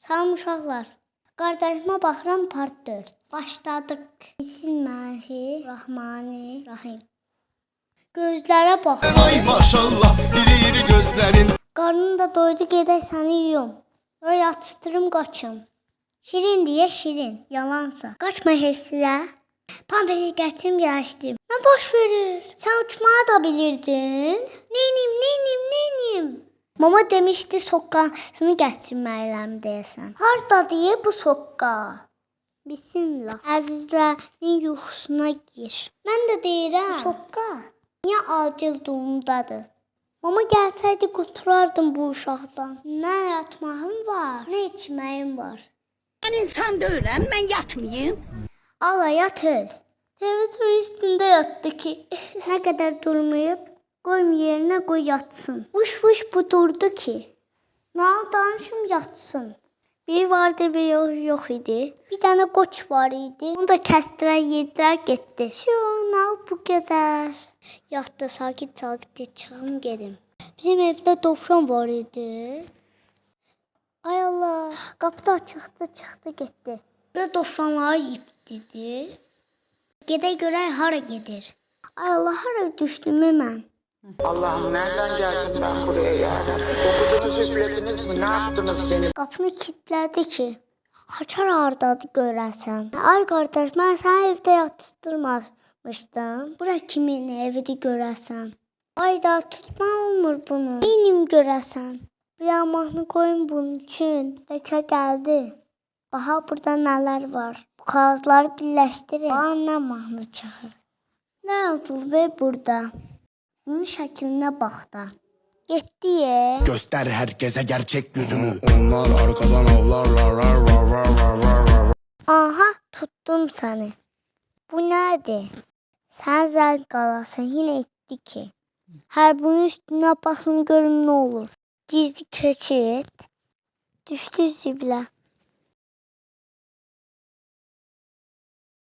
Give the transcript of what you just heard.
Salam uşaqlar. Qardaşıma baxıram part 4. Başladıq. Bismillahirrahmanirrahim. Gözlərə bax. Ay maşallah, iri gözlərin. Qarnım da doydu, gedək səni yuyum. Yox yatışdırım qaçım. Şirin deyə şirin, yalansa. Qaçma hesilə. Pampesi gətirim, yaşdım. Nə baş verir? Sən uçmağı da bilirdin. Neynim? Mama demişdi soqqasını gətirməliyəm deyəsən. Harda deyə bu soqqa? Bismillah. Əzizlərin yuxusuna gir. Mən də deyirəm, soqqa niyə acil doğumdadır? Mama gəlsəydi quturardım bu uşaqdan. Nə yatmağım var, nə içməyim var. Ben insan değilim, ben yatmayayım. Allah yat öl. Televizyon üstündə yatdı ki. Nə qədər durmayıb, qoyum yerinə qoy yatsın. Vuş bu durdu ki. Nal danışım yatsın. Bir vardı, bir yox idi. Bir dənə qoç var idi. Onu da kəsdirər, yedirər, getdi. Nal bu qədər. Yatdı, sakit çıxım gedim. Bizim evdə dovşan var idi. Ay Allah, qapı açıqdı, çıxdı, getdi. Burada dovşanları yiyib dedi. Gedə görək hara gedir. Ay Allah, hara düşdüm mən? Allah'ım nereden geldim ben buraya ya? Okudunuz, üflediniz mi? Ne yaptınız beni? Qapını kilitlədi ki, Haçar hardadır görəsən. Ay qardaş, mən səni evdə yatışdırmamışdım. Bura kimin evidir görəsən. Ay da tutma olmur bunu. Neynim görəsən. Bir mahnı qoyun bunun üçün. Bəlkə gəldi. Baxa burada nələr var. Bu kağızları birləşdirin. Bana nə mahnı çıxır. Nə yazılıb burada? Bunun şəklinə bax da. Getdi ye. Göster herkese gerçek yüzünü. Onlar arkadan avlar. Aha, tuttum səni. Bu nədir? Sən zəl qalasın, yenə etdi ki. Hər bunun üstünə basın görün nə olur. Gizli keçid. Düşdü zibilə.